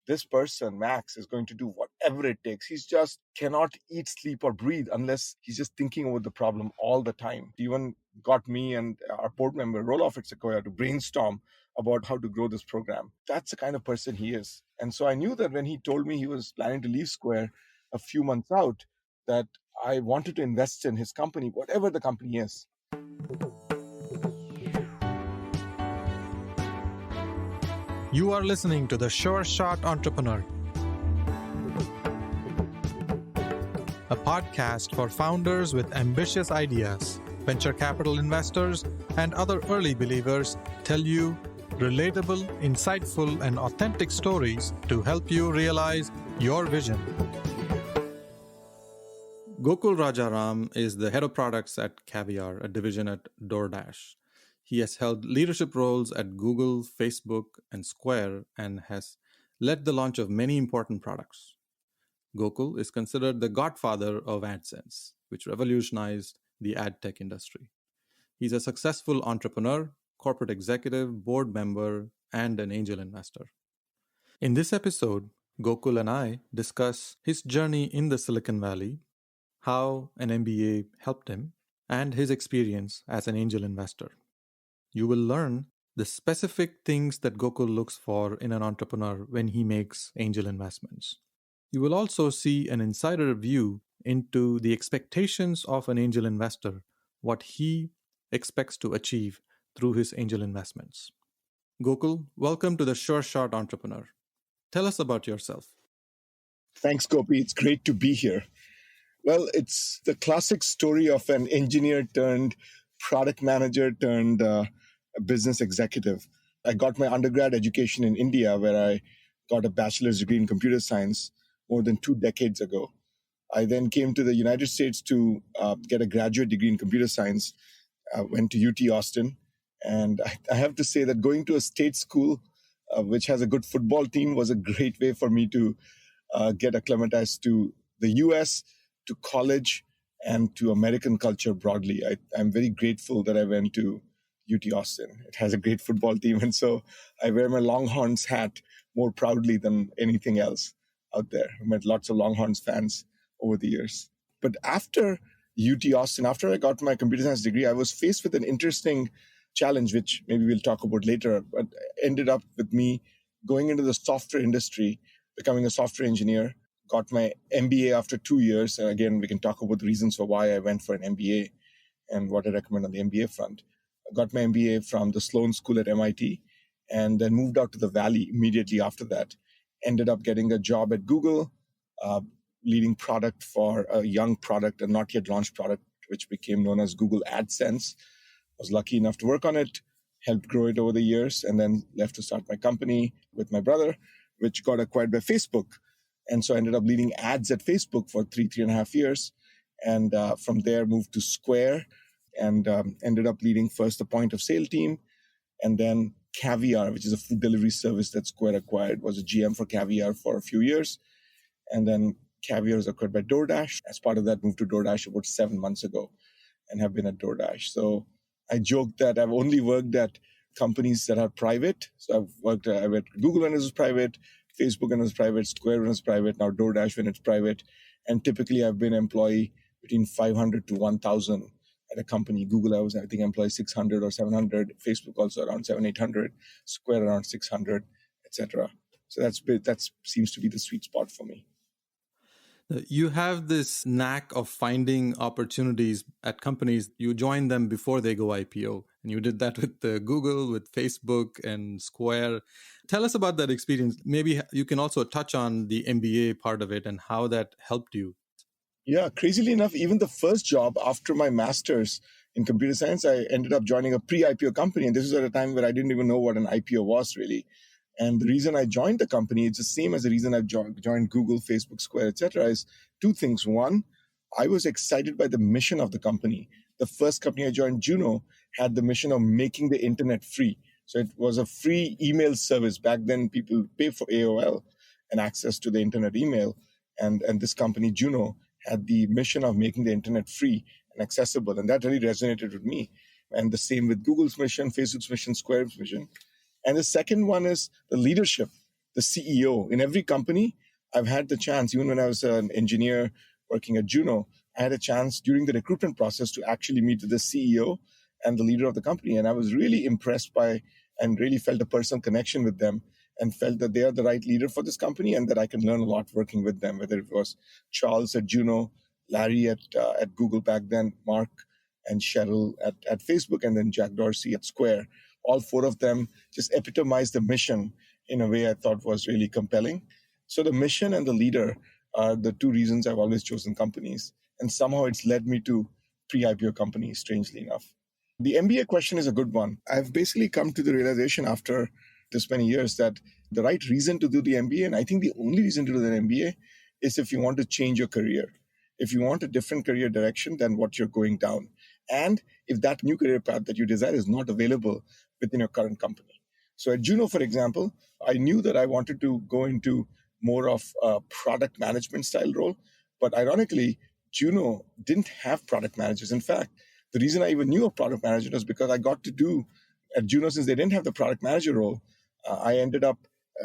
this person, Max, is going to do whatever it takes. He's just cannot eat, sleep, or breathe unless he's just thinking about the problem all the time. He even got me and our board member, Roloff at Sequoia, to brainstorm about how to grow this program. That's the kind of person he is. And so I knew that when he told me he was planning to leave Square a few months out, that I wanted to invest in his company, whatever the company is. You are listening to The Sure Shot Entrepreneur, a podcast for founders with ambitious ideas. Venture capital investors and other early believers tell you relatable, insightful, and authentic stories to help you realize your vision. Gokul Rajaram is the head of products at Caviar, a division at DoorDash. He has held leadership roles at Google, Facebook, and Square, and has led the launch of many important products. Gokul is considered the godfather of AdSense, which revolutionized the ad tech industry. He's a successful entrepreneur, corporate executive, board member, and an angel investor. In this episode, Gokul and I discuss his journey in the Silicon Valley, how an MBA helped him, and his experience as an angel investor. You will learn the specific things that Gokul looks for in an entrepreneur when he makes angel investments. You will also see an insider view into the expectations of an angel investor, what he expects to achieve through his angel investments. Gokul, welcome to the Sure Shot Entrepreneur. Tell us about yourself. Thanks, Gopi. It's great to be here. Well, it's the classic story of an engineer turned product manager turned business executive. I got my undergrad education in India, where I got a bachelor's degree in computer science more than 2 decades ago. I then came to the United States to get a graduate degree in computer science, went to UT Austin. And I have to say that going to a state school, which has a good football team, was a great way for me to get acclimatized to the US, to college, and to American culture broadly. I'm very grateful that I went to UT Austin. It has a great football team. And so I wear my Longhorns hat more proudly than anything else out there. I met lots of Longhorns fans over the years. But after UT Austin, after I got my computer science degree, I was faced with an interesting challenge, which maybe we'll talk about later, but ended up with me going into the software industry, becoming a software engineer, got my MBA after 2 years. And again, we can talk about the reasons for why I went for an MBA and what I recommend on the MBA front. I got my MBA from the Sloan School at MIT and then moved out to the Valley immediately after that. Ended up getting a job at Google, leading product for a young product, a not yet launched product, which became known as Google AdSense. Was lucky enough to work on it, helped grow it over the years, and then left to start my company with my brother, which got acquired by Facebook. And so I ended up leading ads at Facebook for 3.5 years. And from there moved to Square and ended up leading first the point of sale team. And then Caviar, which is a food delivery service that Square acquired, was a GM for Caviar for a few years. And then Caviar was acquired by DoorDash. As part of that, moved to DoorDash about 7 months ago and have been at DoorDash. So I joke that I've only worked at companies that are private. So I worked at Google when it was private, Facebook when it was private, Square when it was private, now DoorDash when it's private. And typically I've been employee between 500 to 1,000 at a company. Google, I think, employee 600 or 700. Facebook also around 700-800. Square around 600, etc. So that seems to be the sweet spot for me. You have this knack of finding opportunities at companies. You join them before they go IPO. And you did that with Google, with Facebook, and Square. Tell us about that experience. Maybe you can also touch on the MBA part of it and how that helped you. Yeah, crazily enough, even the first job after my master's in computer science, I ended up joining a pre-IPO company. And this was at a time where I didn't even know what an IPO was really. And the reason I joined the company, it's the same as the reason I've joined Google, Facebook, Square, etc., is two things. One, I was excited by the mission of the company. The first company I joined, Juno, had the mission of making the internet free. So it was a free email service. Back then, people pay for AOL and access to the internet email. And this company, Juno, had the mission of making the internet free and accessible. And that really resonated with me. And the same with Google's mission, Facebook's mission, Square's mission. And the second one is the leadership. the CEO. In every company, I've had the chance, even when I was an engineer working at Juno, I had a chance during the recruitment process to actually meet the CEO and the leader of the company. And I was really impressed by and really felt a personal connection with them and felt that they are the right leader for this company and that I can learn a lot working with them, whether it was Charles at Juno, Larry at Google back then, Mark and Cheryl at Facebook, and then Jack Dorsey at Square. All four of them just epitomized the mission in a way I thought was really compelling. So the mission and the leader are the two reasons I've always chosen companies. And somehow it's led me to pre-IPO companies, strangely enough. The MBA question is a good one. I've basically come to the realization after this many years that the right reason to do the MBA, and I think the only reason to do the MBA, is if you want to change your career. If you want a different career direction than what you're going down. And if that new career path that you desire is not available within your current company. So at Juno, for example, I knew that I wanted to go into more of a product management style role. But ironically, Juno didn't have product managers. In fact, the reason I even knew a product manager was because I got to do at Juno, since they didn't have the product manager role, I ended up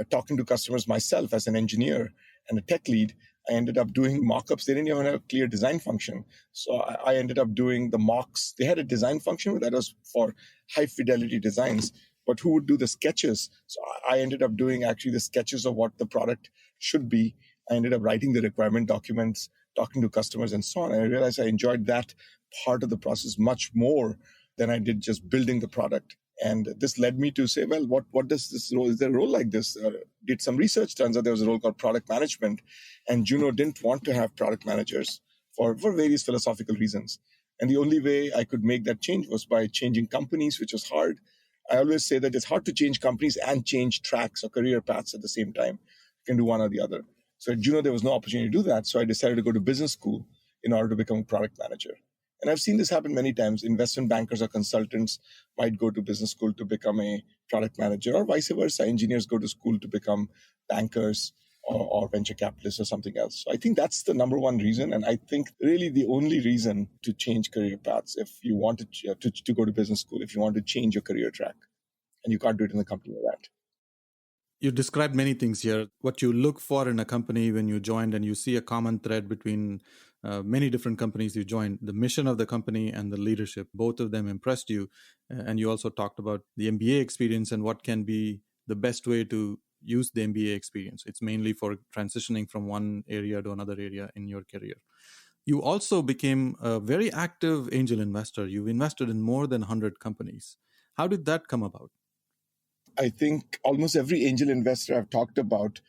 talking to customers myself as an engineer and a tech lead. I ended up doing mock-ups. They didn't even have a clear design function. So I ended up doing the mocks. They had a design function, but that was for high fidelity designs. But who would do the sketches? So I ended up doing actually the sketches of what the product should be. I ended up writing the requirement documents, talking to customers and so on. And I realized I enjoyed that part of the process much more than I did just building the product. And this led me to say, well, what does this role, is there a role like this? Did some research, turns out there was a role called product management. And Juno didn't want to have product managers for various philosophical reasons. And the only way I could make that change was by changing companies, which was hard. I always say that it's hard to change companies and change tracks or career paths at the same time. You can do one or the other. So at Juno, there was no opportunity to do that. So I decided to go to business school in order to become a product manager. And I've seen this happen many times. Investment bankers or consultants might go to business school to become a product manager, or vice versa. Engineers go to school to become bankers or venture capitalists or something else. So I think that's the number one reason. And I think really the only reason to change career paths, if you want to go to business school, if you want to change your career track, and you can't do it in a company like that. You described many things here. What you look for in a company when you joined, and you see a common thread between many different companies you joined, the mission of the company and the leadership. Both of them impressed you. And you also talked about the MBA experience and what can be the best way to use the MBA experience. It's mainly for transitioning from one area to another area in your career. You also became a very active angel investor. You've invested in more than 100 companies. How did that come about? I think almost every angel investor I've talked about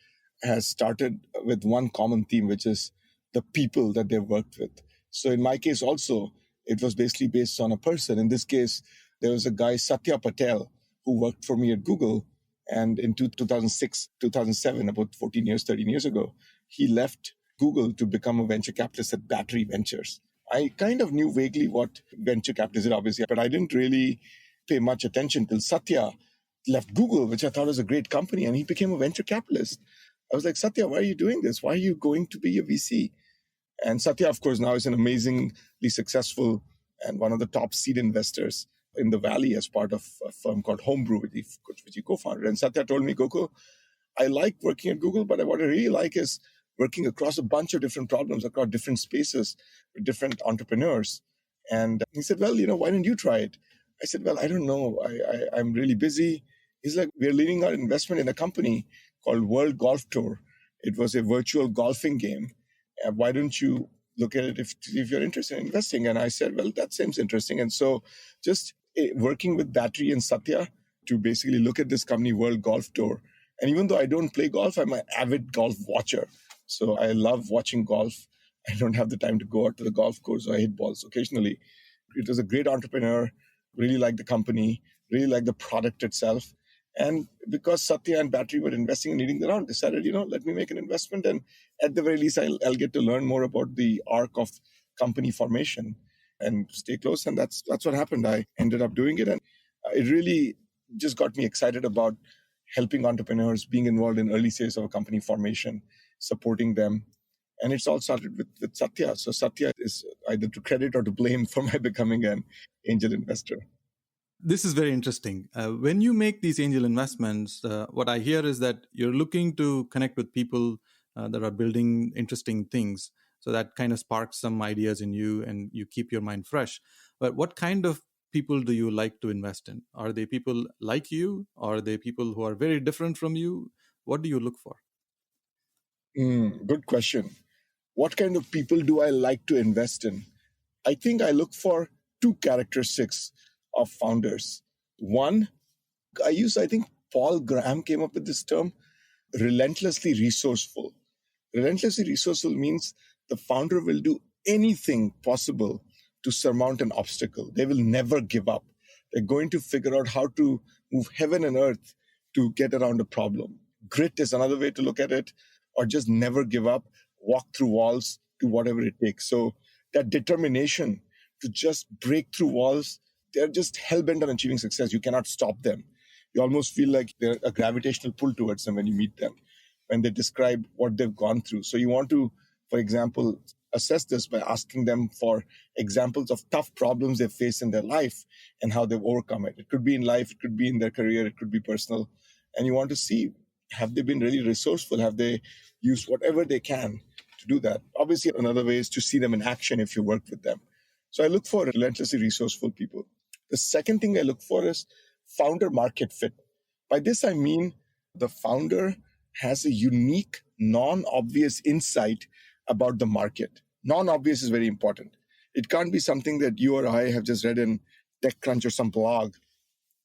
has started with one common theme, which is the people that they've worked with. So in my case also, it was basically based on a person. In this case, there was a guy, Satya Patel, who worked for me at Google. And in 2006, 2007, about 14 years, 13 years ago, he left Google to become a venture capitalist at Battery Ventures. I kind of knew vaguely what venture capitalists did, obviously, but I didn't really pay much attention till Satya left Google, which I thought was a great company, and he became a venture capitalist. I was like, Satya, why are you doing this? Why are you going to be a VC? And Satya, of course, now is an amazingly successful and one of the top seed investors in the Valley as part of a firm called Homebrew, which he co-founded. And Satya told me, Gokul, I like working at Google, but what I really like is working across a bunch of different problems, across different spaces with different entrepreneurs. And he said, well, why don't you try it? I said, well, I don't know. I'm really busy. He's like, we're leading our investment in a company called World Golf Tour. It was a virtual golfing game. Why don't you look at it if you're interested in investing? And I said, well, that seems interesting. And so just working with Battery and Satya to basically look at this company, World Golf Tour. And even though I don't play golf, I'm an avid golf watcher. So I love watching golf. I don't have the time to go out to the golf course. So I hit balls occasionally. It was a great entrepreneur. Really liked the company, really liked the product itself. And because Satya and Battery were investing and leading the round, decided, let me make an investment. And at the very least, I'll get to learn more about the arc of company formation and stay close. And that's what happened. I ended up doing it. And it really just got me excited about helping entrepreneurs, being involved in early stages of a company formation, supporting them. And it's all started with Satya. So Satya is either to credit or to blame for my becoming an angel investor. This is very interesting. When you make these angel investments, what I hear is that you're looking to connect with people that are building interesting things. So that kind of sparks some ideas in you and you keep your mind fresh. But what kind of people do you like to invest in? Are they people like you? Are they people who are very different from you? What do you look for? Good question. What kind of people do I like to invest in? I think I look for two characteristics of founders. One, I think Paul Graham came up with this term, relentlessly resourceful. Relentlessly resourceful means the founder will do anything possible to surmount an obstacle. They will never give up. They're going to figure out how to move heaven and earth to get around a problem. Grit is another way to look at it, or just never give up, walk through walls, do whatever it takes. So that determination to just break through walls, they're just hell bent on achieving success. You cannot stop them. You almost feel like there's a gravitational pull towards them when you meet them, when they describe what they've gone through. So you want to, for example, assess this by asking them for examples of tough problems they face in their life and how they've overcome it. It could be in life, it could be in their career, it could be personal. And you want to see, have they been really resourceful? Have they used whatever they can to do that? Obviously, another way is to see them in action if you work with them. So I look for relentlessly resourceful people. The second thing I look for is founder market fit. By this, I mean the founder has a unique, non-obvious insight about the market. Non-obvious is very important. It can't be something that you or I have just read in TechCrunch or some blog.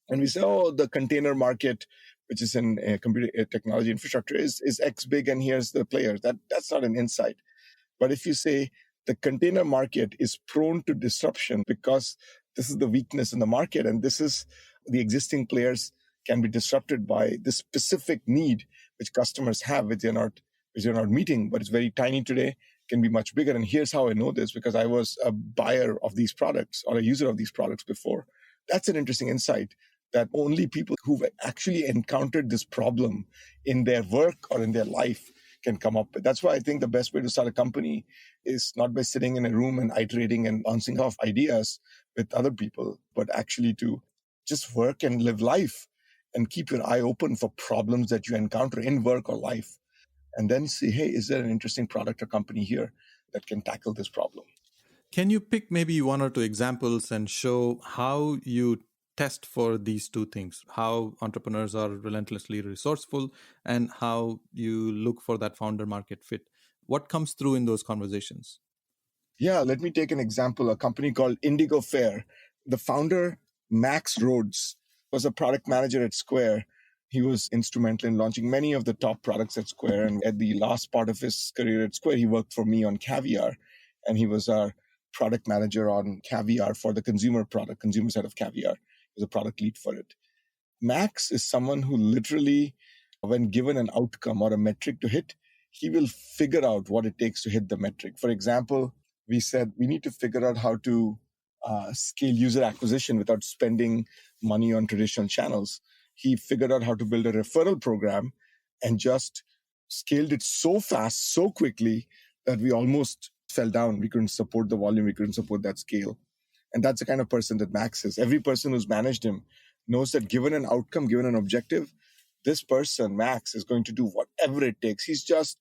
And we say, oh, the container market, which is in computer technology infrastructure, is X big, and here's the players. That's not an insight. But if you say the container market is prone to disruption because this is the weakness in the market, and this is the existing players can be disrupted by this specific need which customers have, which they're not meeting, but it's very tiny today, can be much bigger. And here's how I know this, because I was a buyer of these products or a user of these products before. That's an interesting insight that only people who've actually encountered this problem in their work or in their life can come up with. That's why I think the best way to start a company is not by sitting in a room and iterating and bouncing off ideas with other people, but actually to just work and live life and keep your eye open for problems that you encounter in work or life. And then see, hey, is there an interesting product or company here that can tackle this problem? Can you pick maybe one or two examples and show how you test for these two things, how entrepreneurs are relentlessly resourceful and how you look for that founder market fit? What comes through in those conversations? Yeah, let me take an example. A company called Indigo Fair. The founder, Max Rhodes, was a product manager at Square. He was instrumental in launching many of the top products at Square. And at the last part of his career at Square, he worked for me on Caviar. And he was our product manager on Caviar for the consumer side of Caviar. He was a product lead for it. Max is someone who literally, when given an outcome or a metric to hit, he will figure out what it takes to hit the metric. For example, we said we need to figure out how to scale user acquisition without spending money on traditional channels. He figured out how to build a referral program and just scaled it so fast, so quickly that we almost fell down. We couldn't support the volume. We couldn't support that scale. And that's the kind of person that Max is. Every person who's managed him knows that given an outcome, given an objective, this person, Max, is going to do whatever it takes. He's just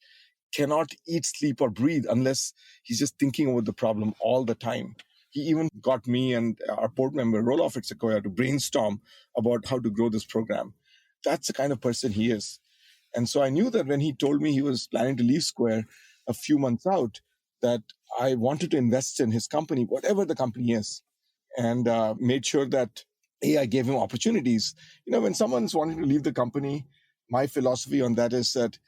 cannot eat, sleep, or breathe unless he's just thinking about the problem all the time. He even got me and our board member, Roloff at Sequoia, to brainstorm about how to grow this program. That's the kind of person he is. And so I knew that when he told me he was planning to leave Square a few months out, that I wanted to invest in his company, whatever the company is, and made sure that I gave him opportunities. When someone's wanting to leave the company, my philosophy on that is that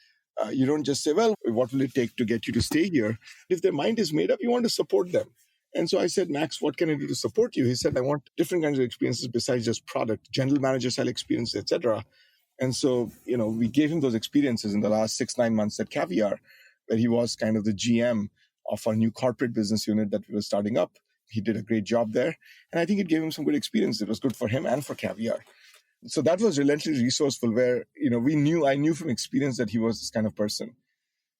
you don't just say, well, what will it take to get you to stay here? If their mind is made up, you want to support them. And so I said, Max, what can I do to support you? He said, I want different kinds of experiences besides just product, general manager style experience, etc. And so, we gave him those experiences in the last 6-9 months at Caviar, where he was kind of the GM of our new corporate business unit that we were starting up. He did a great job there. And I think it gave him some good experience. It was good for him and for Caviar. So that was relentlessly resourceful, where, I knew from experience that he was this kind of person.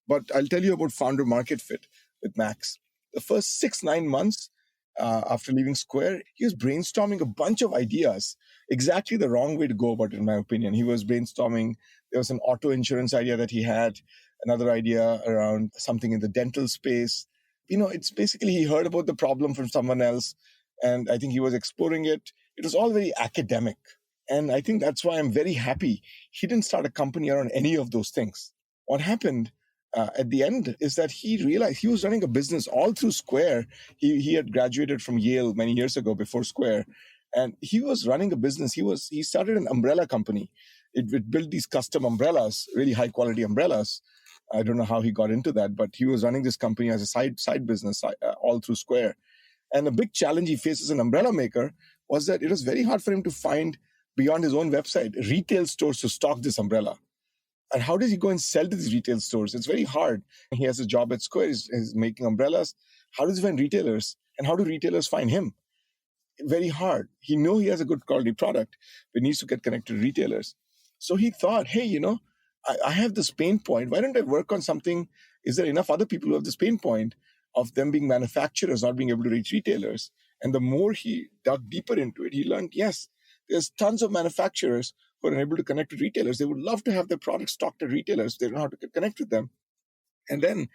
But I'll tell you about founder market fit with Max. The first 6-9 months, after leaving Square, he was brainstorming a bunch of ideas, exactly the wrong way to go about it, in my opinion. He was brainstorming, there was an auto insurance idea that he had, another idea around something in the dental space. It's basically he heard about the problem from someone else, and I think he was exploring it. It was all very academic. And I think that's why I'm very happy he didn't start a company around any of those things. What happened at the end is that he realized he was running a business all through Square. He had graduated from Yale many years ago before Square, and he was running a business. He started an umbrella company. It built these custom umbrellas, really high quality umbrellas. I don't know how he got into that, but he was running this company as a side business all through Square. And a big challenge he faced as an umbrella maker was that it was very hard for him to find, beyond his own website, retail stores to stock this umbrella. And how does he go and sell to these retail stores? It's very hard. He has a job at Square, he's making umbrellas. How does he find retailers? And how do retailers find him? Very hard. He knows he has a good quality product, but needs to get connected to retailers. So he thought, hey, I have this pain point. Why don't I work on something? Is there enough other people who have this pain point of them being manufacturers, not being able to reach retailers? And the more he dug deeper into it, he learned, yes, there's tons of manufacturers who are unable to connect with retailers. They would love to have their products stocked at retailers. They don't know how to connect with them. And then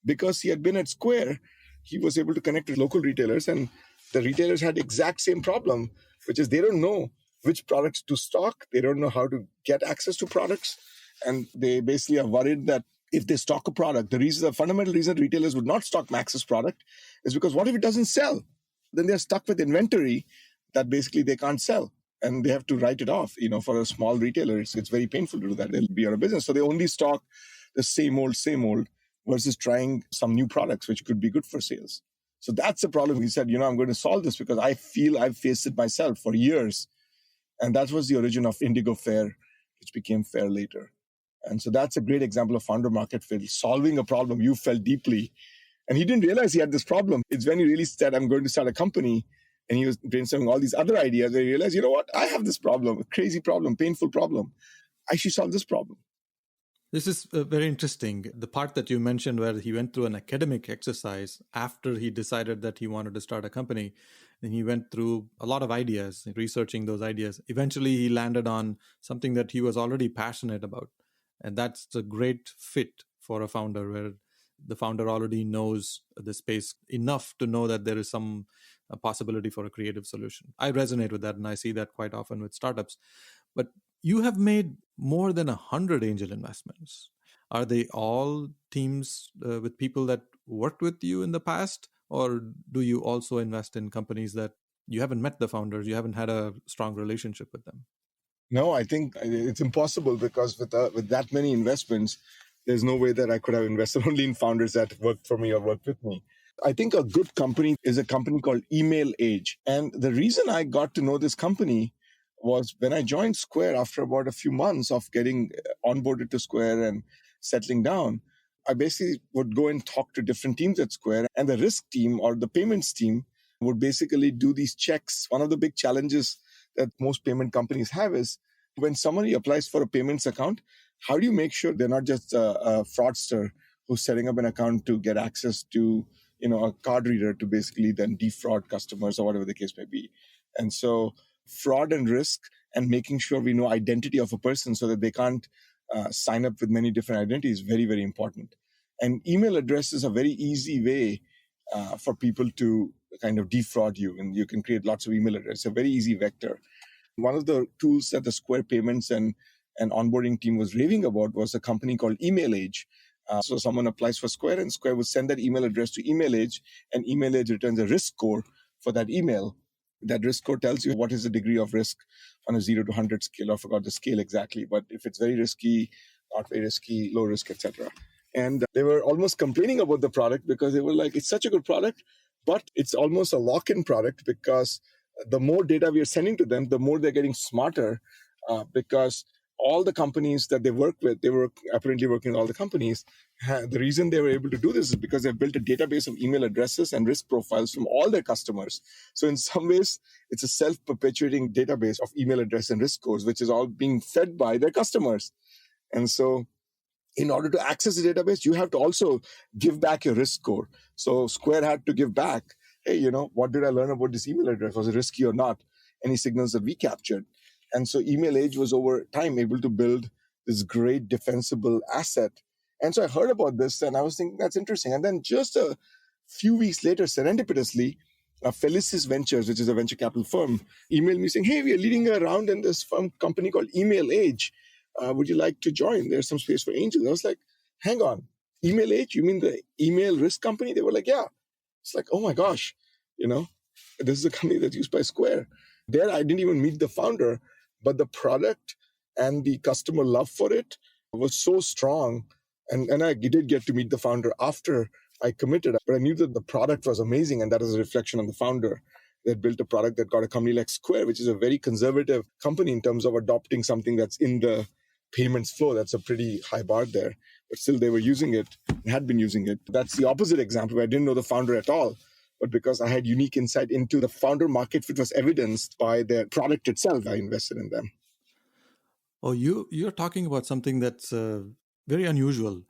because he had been at Square, he was able to connect with local retailers, and the retailers had the exact same problem, which is they don't know which products to stock. They don't know how to get access to products. And they basically are worried that if they stock a product, the fundamental reason retailers would not stock Max's product is because what if it doesn't sell? Then they're stuck with inventory that basically they can't sell. And they have to write it off. For a small retailer, it's very painful to do that. They'll be out of business. So they only stock the same old, versus trying some new products, which could be good for sales. So that's the problem. He said, I'm going to solve this because I feel I've faced it myself for years. And that was the origin of Indigo Fair, which became Fair later. And so that's a great example of founder market fit, solving a problem you felt deeply. And he didn't realize he had this problem. It's when he really said, I'm going to start a company. And he was brainstorming all these other ideas. And he realized, you know what? I have this problem, a crazy problem, painful problem. I should solve this problem. This is very interesting. The part that you mentioned where he went through an academic exercise after he decided that he wanted to start a company. And he went through a lot of ideas, researching those ideas. Eventually, he landed on something that he was already passionate about. And that's a great fit for a founder, where the founder already knows the space enough to know that there is some possibility for a creative solution. I resonate with that, and I see that quite often with startups. But you have made more than 100 angel investments. Are they all teams with people that worked with you in the past? Or do you also invest in companies that you haven't met the founders, you haven't had a strong relationship with them? No, I think it's impossible because with that many investments, there's no way that I could have invested only in founders that worked for me or worked with me. I think a good company is a company called Email Age. And the reason I got to know this company was when I joined Square after about a few months of getting onboarded to Square and settling down. I basically would go and talk to different teams at Square, and the risk team or the payments team would basically do these checks. One of the big challenges that most payment companies have is when somebody applies for a payments account, how do you make sure they're not just a fraudster who's setting up an account to get access to a card reader to basically then defraud customers or whatever the case may be. And so fraud and risk and making sure we know identity of a person so that they can't sign up with many different identities is very, very important. And email address is a very easy way for people to kind of defraud you, and you can create lots of email addresses. It's a very easy vector. One of the tools that the Square payments and onboarding team was raving about was a company called Email Age. So someone applies for Square, and Square would send that email address to Email Age, and Email Age returns a risk score for that email. That risk score tells you what is the degree of risk on a 0 to 100 scale. I forgot the scale exactly, but if it's very risky, not very risky, low risk, etc. And they were almost complaining about the product because they were like, it's such a good product, but it's almost a lock-in product because the more data we are sending to them, the more they're getting smarter because all the companies that they work with, they were apparently working with all the companies. The reason they were able to do this is because they built a database of email addresses and risk profiles from all their customers. So in some ways, it's a self-perpetuating database of email address and risk scores, which is all being fed by their customers. And so in order to access the database, you have to also give back your risk score. So Square had to give back hey, what did I learn about this email address? Was it risky or not? Any signals that we captured. And so Email Age was over time able to build this great defensible asset. And so I heard about this and I was thinking, that's interesting. And then just a few weeks later, serendipitously, Felicis Ventures, which is a venture capital firm, emailed me saying, hey, we are leading a round in this firm company called Email Age. Would you like to join? There's some space for angels. I was like, hang on, Email Age? You mean the email risk company? They were like, yeah. It's like, oh my gosh, this is a company that's used by Square. There, I didn't even meet the founder, but the product and the customer love for it was so strong. And I did get to meet the founder after I committed, but I knew that the product was amazing, and that is a reflection on the founder. They had built a product that got a company like Square, which is a very conservative company in terms of adopting something that's in the payments flow. That's a pretty high bar there, but still they were using it, had been using it. That's the opposite example where I didn't know the founder at all, but because I had unique insight into the founder market fit was evidenced by their product itself, I invested in them. Oh, you're talking about something that's very unusual.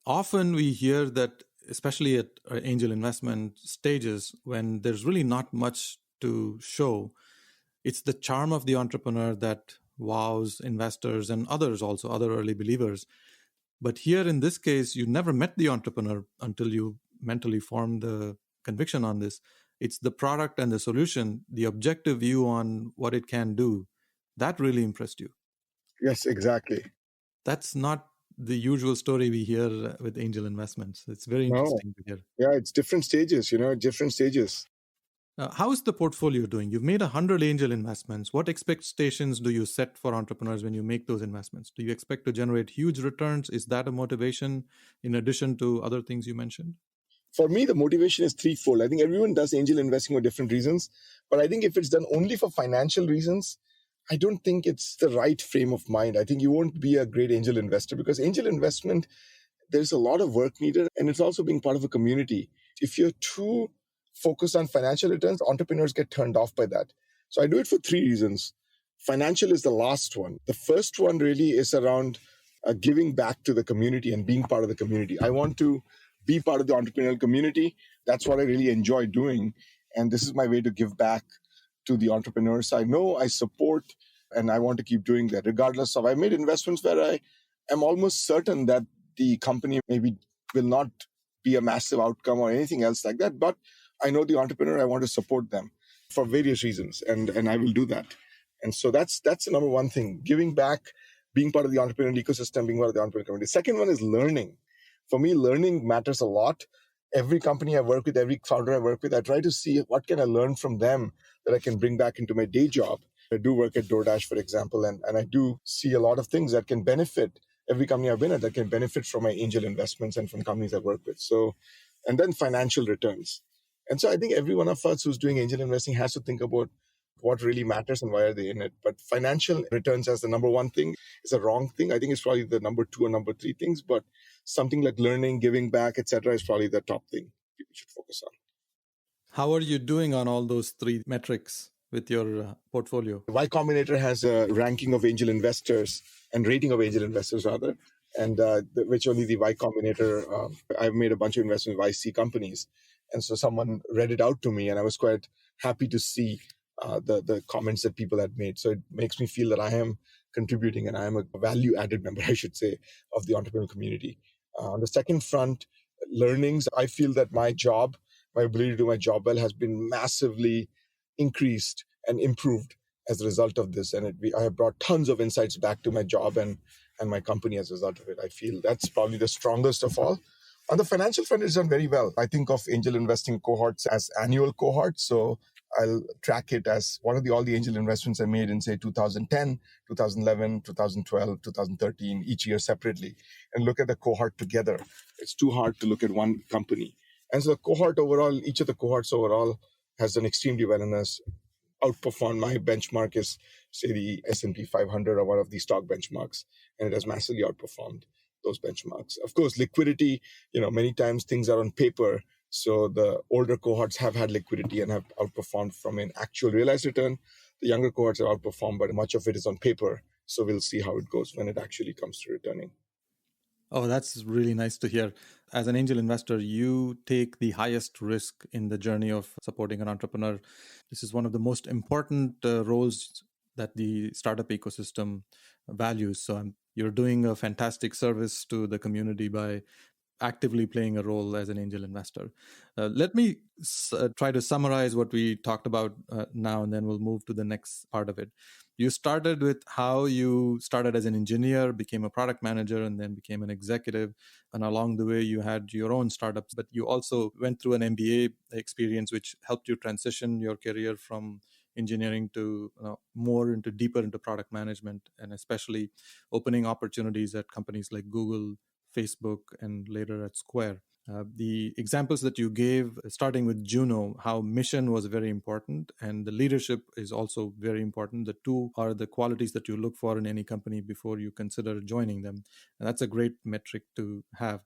Often we hear that, especially at angel investment stages, when there's really not much to show, it's the charm of the entrepreneur that wows investors and others also, other early believers. But here in this case, you never met the entrepreneur until you mentally formed the conviction on this. It's the product and the solution, the objective view on what it can do, that really impressed you. Yes, exactly. That's not the usual story we hear with angel investments. It's very interesting to hear. Yeah, it's different stages, different stages. How is the portfolio doing? You've made 100 angel investments. What expectations do you set for entrepreneurs when you make those investments? Do you expect to generate huge returns? Is that a motivation in addition to other things you mentioned? For me, the motivation is threefold. I think everyone does angel investing for different reasons, but I think if it's done only for financial reasons, I don't think it's the right frame of mind. I think you won't be a great angel investor because angel investment, there's a lot of work needed, and it's also being part of a community. If you're too focused on financial returns, entrepreneurs get turned off by that. So I do it for three reasons. Financial is the last one. The first one really is around giving back to the community and being part of the community. I want to be part of the entrepreneurial community. That's what I really enjoy doing. And this is my way to give back to the entrepreneurs I know, I support, and I want to keep doing that regardless of, I made investments where I am almost certain that the company maybe will not be a massive outcome or anything else like that, but I know the entrepreneur, I want to support them for various reasons, and I will do that. And so that's the number one thing, giving back, being part of the entrepreneurial ecosystem, being part of the entrepreneurial community. Second one is learning. For me, learning matters a lot. Every company I work with, every founder I work with, I try to see what can I learn from them that I can bring back into my day job. I do work at DoorDash, for example, and I do see a lot of things that can benefit every company I've been at, that can benefit from my angel investments and from companies I work with. So, and then financial returns. And so I think every one of us who's doing angel investing has to think about what really matters and why are they in it. But financial returns as the number one thing is a wrong thing. I think it's probably the number two or number three things, but something like learning, giving back, etc., is probably the top thing people should focus on. How are you doing on all those three metrics with your portfolio? Y Combinator has a ranking of angel investors and rating of angel investors rather, and which only the Y Combinator, I've made a bunch of investments in YC companies. And so someone read it out to me and I was quite happy to see the comments that people had made. So it makes me feel that I am contributing and I am a value-added member, I should say, of the entrepreneurial community. On the second front, learnings, I feel that my ability to do my job well has been massively increased and improved as a result of this. And I have brought tons of insights back to my job and my company as a result of it. I feel that's probably the strongest of all. On the financial front, it's done very well. I think of angel investing cohorts as annual cohorts. So I'll track it as what are all the angel investments I made in, say, 2010, 2011, 2012, 2013, each year separately, and look at the cohort together. It's too hard to look at one company. And so the cohort overall, each of the cohorts overall has done extremely well and has outperformed. My benchmark is, say, the S&P 500 or one of the stock benchmarks, and it has massively outperformed those benchmarks. Of course, liquidity, many times things are on paper. So the older cohorts have had liquidity and have outperformed from an actual realized return. The younger cohorts have outperformed, but much of it is on paper. So we'll see how it goes when it actually comes to returning. Oh, that's really nice to hear. As an angel investor, you take the highest risk in the journey of supporting an entrepreneur. This is one of the most important roles that the startup ecosystem values. So you're doing a fantastic service to the community by actively playing a role as an angel investor. Let me try to summarize what we talked about now, and then we'll move to the next part of it. You started with how you started as an engineer, became a product manager, and then became an executive. And along the way, you had your own startups, but you also went through an MBA experience, which helped you transition your career from engineering to more into deeper into product management, and especially opening opportunities at companies like Google, Facebook, and later at Square. The examples that you gave, starting with Juno, how mission was very important and the leadership is also very important. The two are the qualities that you look for in any company before you consider joining them. And that's a great metric to have.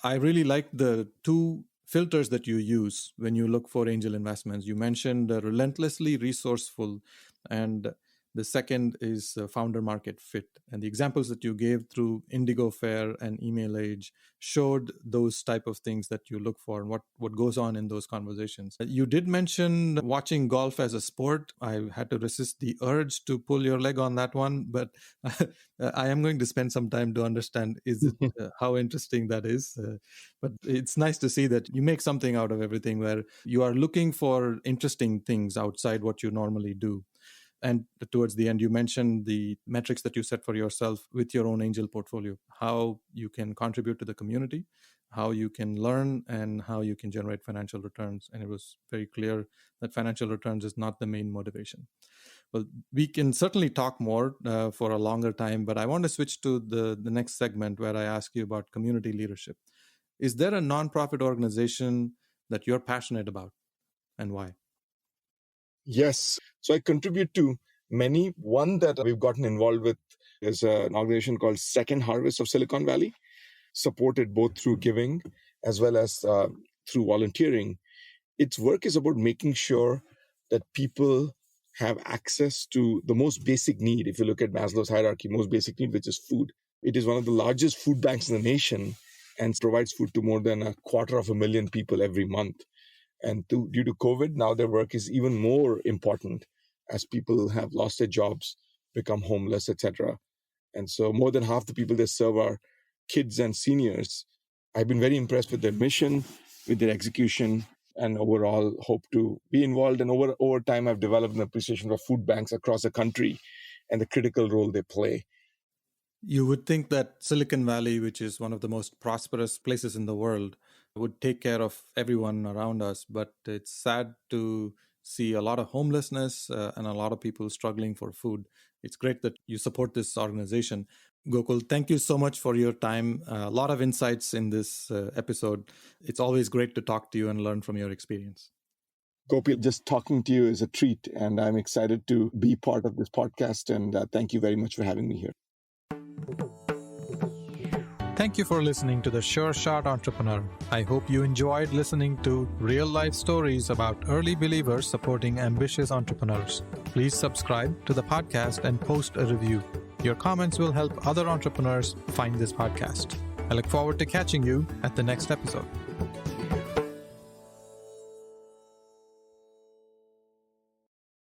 I really like the two filters that you use when you look for angel investments. You mentioned relentlessly, resourceful, and the second is founder market fit. And the examples that you gave through Indigo Fair and Email Age showed those type of things that you look for and what goes on in those conversations. You did mention watching golf as a sport. I had to resist the urge to pull your leg on that one, but I am going to spend some time to understand how interesting that is. But it's nice to see that you make something out of everything where you are looking for interesting things outside what you normally do. And towards the end, you mentioned the metrics that you set for yourself with your own angel portfolio, how you can contribute to the community, how you can learn, and how you can generate financial returns. And it was very clear that financial returns is not the main motivation. Well, we can certainly talk more for a longer time, but I want to switch to the next segment where I ask you about community leadership. Is there a nonprofit organization that you're passionate about, and why? Yes. So I contribute to many. One that we've gotten involved with is an organization called Second Harvest of Silicon Valley, supported both through giving as well as through volunteering. Its work is about making sure that people have access to the most basic need. If you look at Maslow's hierarchy, most basic need, which is food. It is one of the largest food banks in the nation and provides food to more than 250,000 people every month. And due to COVID, now their work is even more important as people have lost their jobs, become homeless, etc. And so more than half the people they serve are kids and seniors. I've been very impressed with their mission, with their execution, and overall hope to be involved. And over time, I've developed an appreciation for food banks across the country and the critical role they play. You would think that Silicon Valley, which is one of the most prosperous places in the world, would take care of everyone around us. But it's sad to see a lot of homelessness and a lot of people struggling for food. It's great that you support this organization. Gokul, thank you so much for your time. A lot of insights in this episode. It's always great to talk to you and learn from your experience. Gopi, just talking to you is a treat, and I'm excited to be part of this podcast. And thank you very much for having me here. Thank you for listening to The Sure Shot Entrepreneur. I hope you enjoyed listening to real-life stories about early believers supporting ambitious entrepreneurs. Please subscribe to the podcast and post a review. Your comments will help other entrepreneurs find this podcast. I look forward to catching you at the next episode.